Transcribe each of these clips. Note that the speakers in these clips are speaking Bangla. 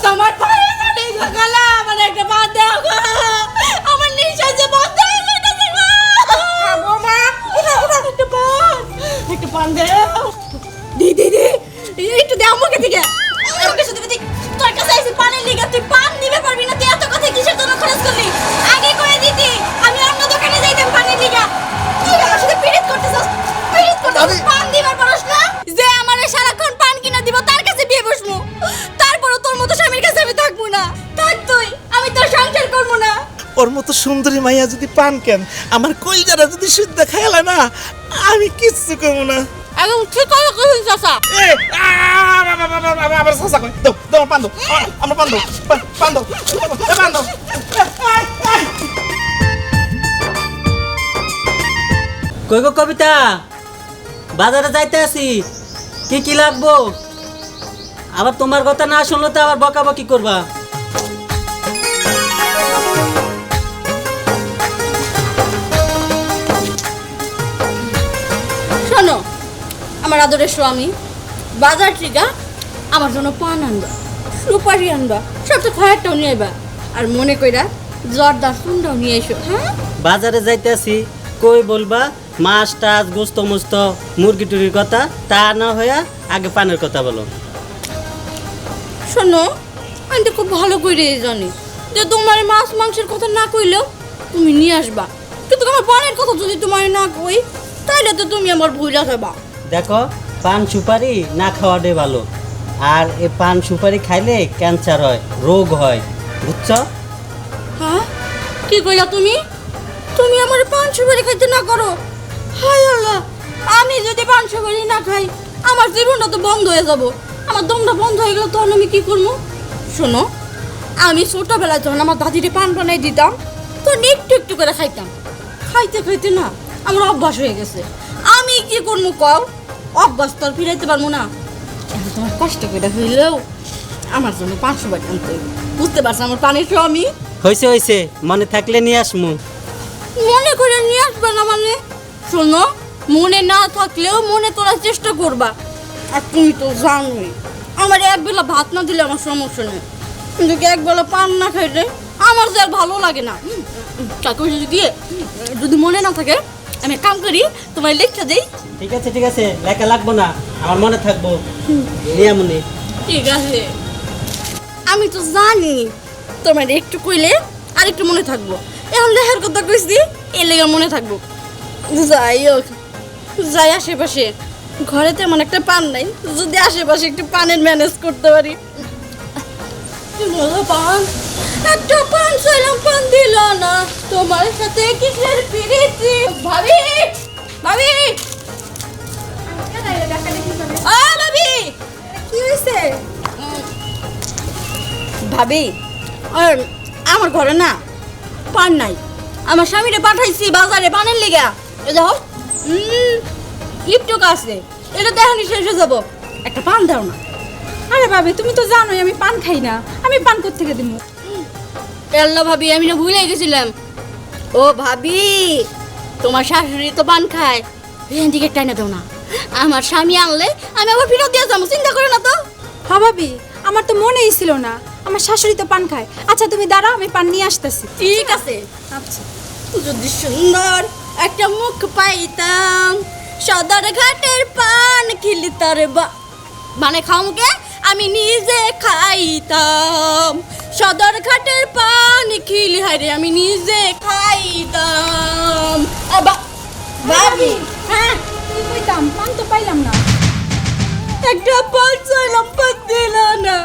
তোমার পায়ে ধরে গলা আমার একটা পা দাও গো আমার নিঃশ্বাস যে বন্ধ হয়ে যাইতেছে গো বৌমা একটা পান দাও দিদি একটু দাও আমাকে দিকে আমাকে শুধু দিদি তোর কাছে এসে পানের লিগা তুই পান নিবে পারবি না তুই এত কথা কিসের জন্য খরচ করলি আগে করে দিতি আমি অন্য দোকানে যাইতাম পানের লিগা তুই আমার সাথে পিরিত করতেছস পান দিবার পারস না যে আমারে সারাক্ষণ পান কিনা দিব তার কাছে বিয়ে বসমু তারপরও তোর মতো স্বামীর কাছে আমি থাকবো না থাক তুই আমি তোর সংসার করবো না ওর মতো সুন্দরী মাইয়া যদি পান কেন আমার কইজারা যদি শুদ্ধ খাইলা না আমি কিচ্ছু করবো না একদম ঠিক কথা কইছিস চাচা আবার চাচা কই দাও পান দাও আমরা পান দাও পান দাও পান দাও কই গো কবিতা বাজারে যাইতে আছি কি কি লাগবো আবার তোমার কথা না শুনলে তো আবার বকাবকি করবা শোনো আমার আদরের স্বামী বাজার থেকে আমার জন্য পান আনবা সুপারি আনবা সবচেয়ে খয়ারটাও নিয়ে আইবা আর মনে কইরা জর্দার সুনটাও নিয়ে এসো হ্যাঁ বাজারে যাইতে আছি কই বলবা মাছ টাছ গোস্ত মোস্ত মুরগি টুরির কথা তা না হইয়া আগে পানের কথা বলো শোনো আমি তো খুব ভালো করে জানি যে তোমার মাছ মাংসের কথা না কইলেও তুমি নিয়ে আসবা কিন্তু আমার পানের কথা যদি তোমার না কই তাহলে তো তুমি আমার ভুইলা যাবা দেখো পান সুপারি না খাওয়াটাই ভালো আর এই পান সুপারি খাইলে ক্যান্সার হয় রোগ হয় বুঝছো হ্যাঁ কি কইলা তুমি তুমি আমার পান সুপারি খাইতে না করো হায় আল্লাহ আমি যদি পান সুপারি না খাই আমার জীবনটা তো বন্ধ হয়ে যাব আমার দমটা বন্ধ হয়ে গেল তখন আমি কি করবো শোনো আমি ছোটবেলায় যখন আমার দাদিরে পান বানাই দিতাম তো একটু একটু করে খাইতাম খাইতে খাইতে না আমার অভ্যাস হয়ে গেছে আমি কি করবো কও অভ্যাস তো আর ফিরাইতে পারবো না এখন তোমার কষ্ট করে হইলেও আমার জন্য 500 বাটি আনতে হবে বুঝতে পারছো আমার পানির স্বামী হয়েছে মনে থাকলে নিয়ে আসমু মনে করে নিয়ে আসবে না মানে শোনো মনে না থাকলেও মনে করার চেষ্টা করবা আর তুমি তো জানোই আমার একবেলা ভাত না দিলে আমার সমস্যা নেই কিন্তু একবেলা পান না খাইলে আমার যে আর ভালো লাগে না কাকু যদি মনে না থাকে আমি এক কাম করি তোমার লেখা দেই ঠিক আছে লেখা লাগবো না আমার মনে থাকবো নিয়ে মনে ঠিক আছে আমি তো জানি তোমার একটু কইলে আর একটু মনে থাকবো এখন লেখার কথা কইছি এর লেগে মনে থাকবো যাই হোক যাই আশেপাশে ঘরে তেমন একটা পান নাই যদি আশেপাশে একটু পানের ম্যানেজ করতে পারি পান একটা পান চাইলাম পান দিল না তোমার সাথে কিসের পিরিতি ভাবি ভাবি ভাবি কি হয়েছে ভাবি আর আমার ঘরে না পান নাই আমার স্বামীরে পাঠাইছি বাজারে পানের লিগা এই দেখো লিপটক আছে এটা তো এখনই শেষ হয়ে যাবো একটা পান দাও না আরে ভাবি তুমি তো জানোই আমি পান খাই না আমি পান কোত্থেকে দিব আল্লাহ ভাবি আমি না ভুলে গেছিলাম ও ভাবি তোমার শাশুড়ি তো পান খায় এখান থেকে টাইনা দাও না আমার স্বামী আনলে আমি আবার ফেরত দিয়ে যাবো চিন্তা করে না তো হ্যাঁ ভাবি আমার তো মনেই ছিল না আমার শাশুড়ি তো পান খায় আচ্ছা তুমি দাঁড়াও আমি পান নিয়ে আসতেছি ঠিক আছে আচ্ছা যদি সুন্দর একটা মুখ পাইতাম সদর ঘাটের পান খিলি তার মানে খামুকে আমি নিজে খাইতাম সদর ঘাটের পান খিলি হারে আমি নিজে খাইতাম ভাবি হ্যাঁ কি কইতাম পান তো পাইলাম না একটা পান চাইলাম পান দিল না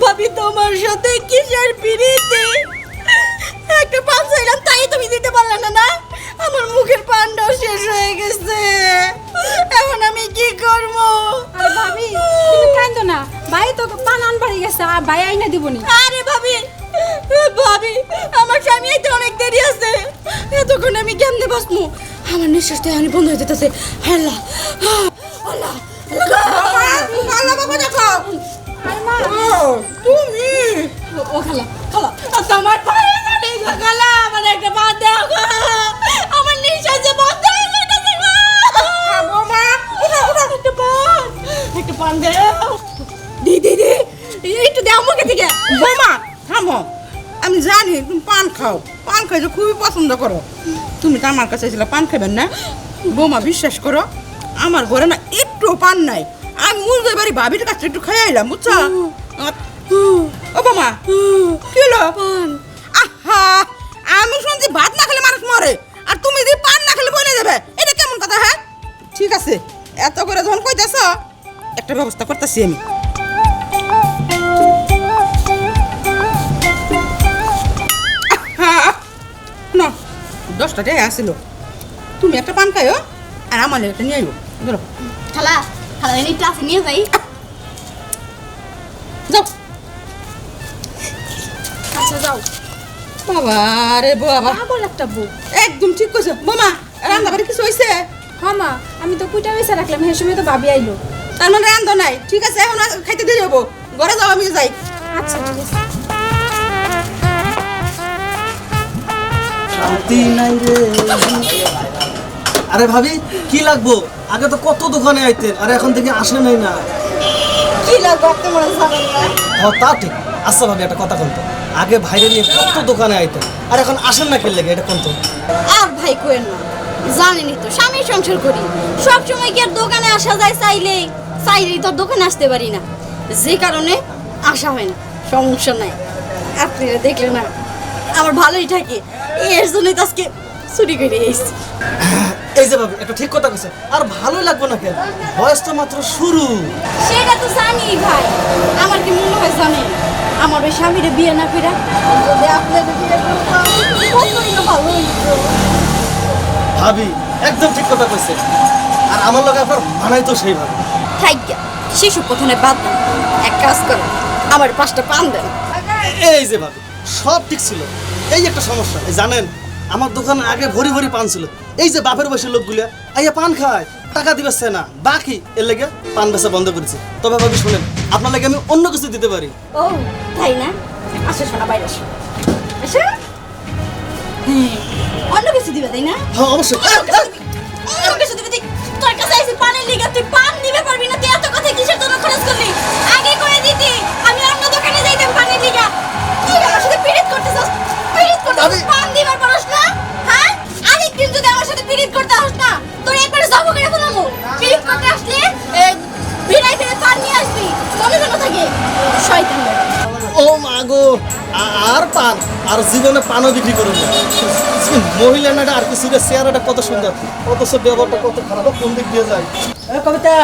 ভাবি তোমার সাথে কিসের পিরিতি একটা পান চাইলাম তাই তুমি দিতে পারলে না না আমার মুখের পানটাও শেষ হয়ে গেছে এখন আমি কি করব আরে ভাবি তুমি কাঁদো না ভাই তো পান আনবারই গেছে আর ভাই আইনা দিবনি আরে ভাবি ভাবি আমার স্বামী আইতে অনেক দেরি আছে এতক্ষণ আমি কেমনে বসমু আমার নিঃশ্বাসটা এখন বন্ধ হয়ে যেতেছে আল্লাহ আল্লাহ আল্লাহ বাবা দেখো তুমি ও খালা খালা তোমার পায়ে ধরে খালা আমার একটা পা দাও গো আমার নিঃশ্বাস যে বন্ধ হয়ে যাইতেছে গো বাবা একটা পান দাও দিদি একটু দাও আমাকে দিকে বোমা থামো, আমি জানি তুমি পান খাও, পান খাইতে খুবই পছন্দ করো। তুমি তো আমার কাছে এসেছিলে পান খাবেন না। বোমা বিশ্বাস করো, আমার ঘরে না একটু পান নাই। আমি মূল বাড়ি ভাবির কাছে একটু খাই আইলাম, বুঝছো? ও বোমা কি হলো? আহা, আমি শুনছি ভাত না খেলে মানুষ মরে, আর তুমি যদি পান না খেলে বলে দেবে, এটা কেমন কথা? হ্যাঁ ঠিক আছে, এত করে যখন কইতেছ একটা ব্যবস্থা করতেছি আমি। না 10টা টাকা আসিল, তুমি একটা পান খাইও আর আমার একটা নিয়ে আইও। ধরো খালা খালা এনে ক্লাসে নিয়ে যাই। যাও। আচ্ছা যাও। বাবা রে বাবা, পাগল একটা বউ। একদম ঠিক কইছো। মামা রান্না বাড়ি কিছু হইছে? হ্যাঁ মা, আমি তো কুইটা বেসা রাখলাম, সেই সময় তো ভাবি আইলো। তার মানে রান্ধ নাই? ঠিক আছে, এখন আর খাইতে দিয়ে যাবো। ঘরে যাও, আমি যাই। আচ্ছা ঠিক আছে। শান্তি নাই রে। আরে ভাবি কি লাগবো? আগে তো কত দোকানে আইতেন, আর এখন থেকে আসে নাই না। কি লাগবে আপনি মনে জানেন না? হ্যাঁ তা ঠিক। আচ্ছা ভাবি একটা কথা বলতো, আগে ভাইরে নিয়ে কত দোকানে আইতেন, আর এখন আসেন না কে লেগে, এটা কোন তো? আর ভাই কোয়েন না, জানেনই তো স্বামীর সংসার করি, সব সময় কি আর দোকানে আসা যায়? চাইলেই তো আর দোকানে আসতে পারি না, যে কারণে আসা হয় না। সমস্যা নাই, আপনারা দেখলে না আমার ভালোই থাকে, এর জন্যই তো আজকে চুরি করে এসেছি। এই যে ভাবি একটা ঠিক কথা কইছে, আর ভালোই লাগবে না কেন? বয়স তো মাত্র শুরু। সেটা তো জানি ভাই, আমার কি মনে হয় জানেন, আমার ওই স্বামীরে বিয়ে না করে যদি আপনাদের বিয়ে করতাম কতই না ভালো হইতো। ভাবি একদম ঠিক কথা কইছে, আর আমার লগে আপনার মানাই তো সেইভাবে। থাইকা সেসব কথা নয়, বাদ দেন, এক কাজ করেন, আমার 5টা পান দেন। এই যে ভাবি সব ঠিক ছিল, এই একটা সমস্যা। এই জানেন আমার দোকানে আগে ভরি ভরি পান ছিল, এই যে বাপের বয়সী লোকগুলা আইয়া পান খায়, টাকা দিবেছে না, বাকি এর লেগে পান বেচা বন্ধ করেছে। তবে ভাবি শুনেন, আপনার লাগে আমি অন্য কিছু দিতে পারি। ও তাই না? আসো শোনা, বাইরে আসো। আসো। হ্যাঁ, অন্য কিছু দিবে তাই না? হ্যাঁ অবশ্যই। অন্য কিছু দিবে তুই? তোর কাছে আইছি পানের লিগা, তুই পান দিবে পারবি না? তুই এত কথা কিসের জন্য খরচ করলি? আগে করে দিতি, আমি অন্য দোকানে যাইতাম পানের লিগা। তুই আমার সাথে পিরিত করতেছস, পান দিবার পারস না? হ্যাঁ, আরেকদিন যদি আমার সাথে পিরিত করতে আসস না, তোর একবারে জব করে ফেলামু। পিরিত করতে আসলে বিরাই ফিরে পান নিয়ে আসবি, মনে যেন থাকে। শয়তান বেটা। ও মা গো, আর পান, আর জীবনে পানও বিক্রি করুন না। মহিলা নাটা আর কিছু চেহারাটা কত সুন্দর, অথচ ব্যবহারটা কত খারাপ, কোন দিক দিয়ে যায়। কবিতা,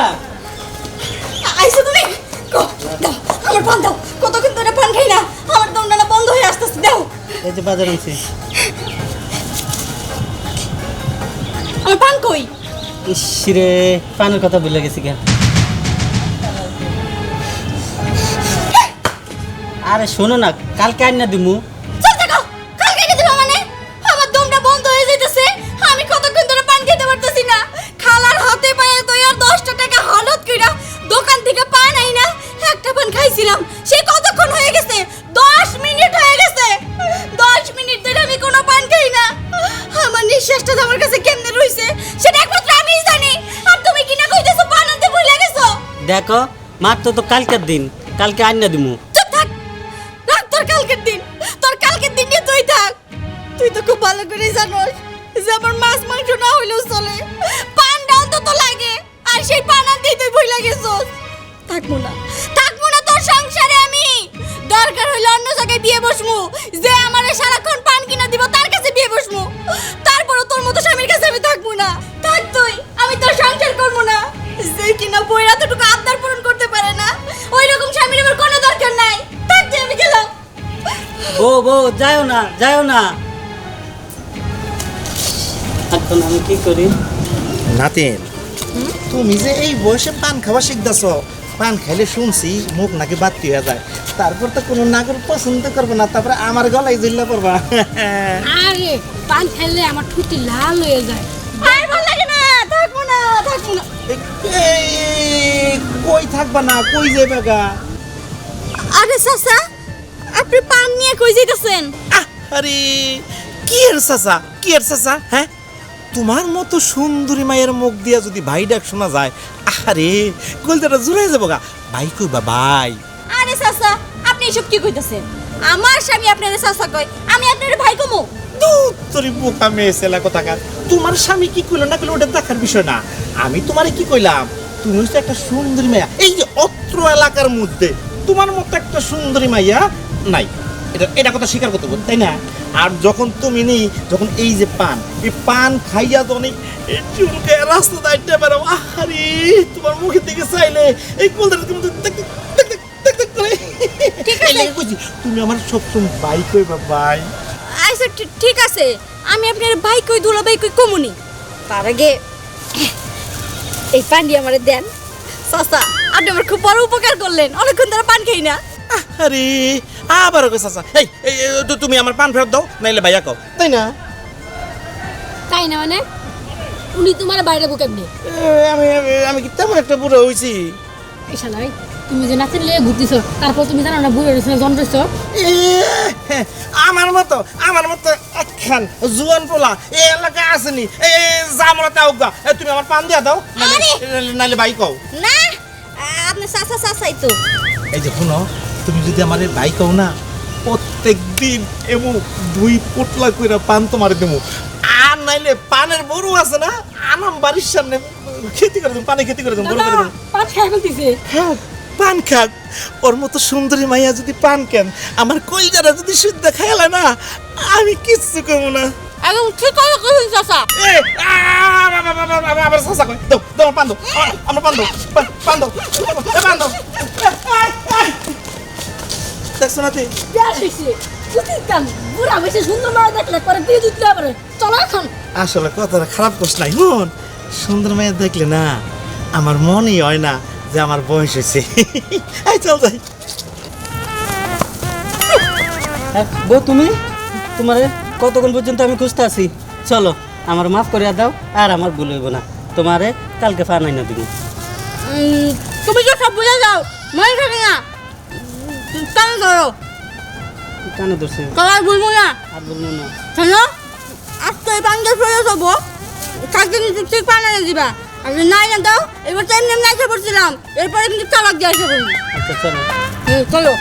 আইসো তুমি? দাও, আমার পান দাও। কতক্ষণ ধরে পান খাই না, আমার দমটা না বন্ধ হয়ে আসতেছে। দাও, এই যে বাজার আনছি। আমার পান কই? ইসরে, পানের কথা ভুলে গেছি কেন? আরে শোনো না, কালকে আইনা দিমু। চল দেখো, কালকে এনে দিবা মানে? আমার দমটা বন্ধ হয়ে যাইতেছে, আমি কতক্ষণ ধরে পান খেতে পারতেছি না। খালার হাতে পায়ে তো আর 10টা টাকা হালত কইরা দোকান থেকে পান আই না, একটা পান খাইছিলাম, সে কতক্ষণ হয়ে গেছে? 10 মিনিট হয়ে গেছে। 10 মিনিট ধরে আমি কোনো পান খাই না। আমার নিঃশ্বাসটা যে আমার কাছে কেমনে রইছে সেটা একমাত্র আমিই জানি। আর তুমি কি না কইতেছো পান আনতে ভুলে গেছো? দেখো, মাত্র তো কালকের দিন, কালকে আইনা দিমু। চুপ থাক, রাখ তোর কালকের দিন, তোর কালকের দিন নিয়ে তুই থাক। তুই তো খুব ভালো করে জানোস যে আমার মাছ মাংস না হইলেও চলে, পানটা অন্তত লাগে, আর সেই পান আনতেই তুই ভুলে গেছস। থাকবো না তোর সংসারে আমি। দরকার হইলে অন্য জায়গায় বিয়ে বসমু, যে আমারে সারাক্ষণ পান কিনা দিব তার কাছে বিয়ে বসমু। তারপরও তোর মতো স্বামীর কাছে আমি থাকবো না। থাক তুই, আমি তোর সংসার করবো না। যে কিনা বইরা এতটুকু আবদার পূরণ করতে পারে না, ওই রকম স্বামীর আমার কোনো দরকার নাই। থাক তুই, আমি গেলাম। বউ যাও না, যাও না। এখন আমি কি করি? নাতিন, তুমি যে এই বয়সে পান খাওয়া শিখতেছ, পান খাইলে শুনছি মুখ নাকি বাতি হয়ে যায়, তারপর তো কোনো নাগর পছন্দ করবে না, তারপরে আমার গলায় ঝুললে পড়বা। আরে পান খেলে আমার ঠুটি লাল হয়ে যায়। আর ভালো লাগে না, থাকবো না। কই থাকবা না, কই যাবে গা? আরে চাচা, আপনি পান নিয়ে কই যাইতেছেন? আরে কি এর চাচা, হ্যাঁ? তোমার মতো সুন্দরী মায়ের মুখ দিয়া যদি ভাই ডাক শোনা যায়, আরে কলতাটা জুড়ে যাবো গা। ভাই কইবা ভাই। আরে চাচা, আপনি এসব কি কইতাছেন? আমার স্বামী আপনারে চাচা কয়, আমি আপনারে ভাই কমু। তোর বোকা মেয়ে ছেলে কোথাকার। তোমার স্বামী কি কইলো না কইলো ওটা দেখার বিষয় না। আমি তোমারে কি কইলাম, তুমি হচ্ছে একটা সুন্দরী মাইয়া। এই যে অত্র এলাকার মধ্যে তোমার মতো একটা সুন্দরী মাইয়া নাই, এটা কথা স্বীকার করতে হবে, তাই না? আর যখন তুমি নেই, যখন এই যে পান, এই পান খাইয়া তো অনেক চুলকে রাস্তা দাঁড়িয়ে বেড়াও, আরে তোমার মুখের দিকে চাইলে এই কোলটা করে। এই লেগে কইছি, তুমি আমার সবসময় বাই কইবা, বাই। আচ্ছা ঠিক আছে, আমি আপনার ভাই কই দুলা ভাই কই কমুনি। তার আগে এই পান দিয়ে আমারে দেন। চাচা, আপনি আমার খুব বড় উপকার করলেন, অনেকক্ষণ ধরে পান খাই না। আরে আবার ওকে চাচা, এই তুমি আমার পান ফেরত দাও, নাইলে ভাইয়া কও, তাই না? তাই না মানে? উনি তোমার বাইরে বুকে কেমনে? আমি আমি কি তেমন একটা বুড়ো হইছি? এসা নাই, তুমি যে নাচের লিয়ে ঘুরতেছো, তারপর তুমি জানো না বুড়ো রয়েছে জন্মেছ। আমার মতো একখান জুয়ান পোলা এই এলাকায় আসেনি, জামরাতে আউগা। তুমি আমার পান দিয়া দাও, নাইলে ভাই কও। না, আপনি চাচা চাচাই তো। এই যে শুনো, তুমি যদি আমার ভাই কও না, প্রত্যেক দিন এমু 2 পোটলা কইরা পান তোমার দেবো। আর নাইলে পানের বড়ু আছে না, আনাম বাড়ির সামনে খেতি করে দেবো, পানে খেতি করে দেবো, বড় করে দেবো। পান খাই ফেলতেছে। হ্যাঁ, পান খাক। ওর মতো সুন্দরী মাইয়া যদি পান কেন, আমার কইজারা যদি শুদ্ধ খাইলা না, আমি কিচ্ছু করবো না। একদম ঠিক কথা কইছেন চাচা। আবার চাচা কই, দাও দাও পান দাও, আমার পান দাও, পান দাও, পান দাও। দেখছো না তুই? বুড়া বেশি সুন্দর মারা দেখলে পরে দিয়ে দিতে পারে। চলো এখন। আসলে কথাটা খারাপ করছ নাই, হুন সুন্দর মেয়ে দেখলে না আমার মনই হয় না যে আমার বয়স হয়েছে। এই চল যাই। বউ তুমি, তোমার কতক্ষণ পর্যন্ত আমি খুঁজতে আছি। চলো, আমার মাফ করে দাও, আর আমার ভুল হইব না। তোমারে কালকে ফান আইনা দিব। তুমি তো সব বুঝে যাও, মনে থাকে না। কান ধরো, কানে ধরছে, তোমার ভুলবো না। আর বলবো না। শোনো, আজকে এই পানটা সরে যাবো, কালকে কিন্তু ঠিক পান এনে দিবা। আর যদি নাই না দাও, এবার তো এমনি এসে পড়ছিলাম, এরপরে কিন্তু চালাক দিয়ে এসে পড়ি। আচ্ছা চলো। চলো।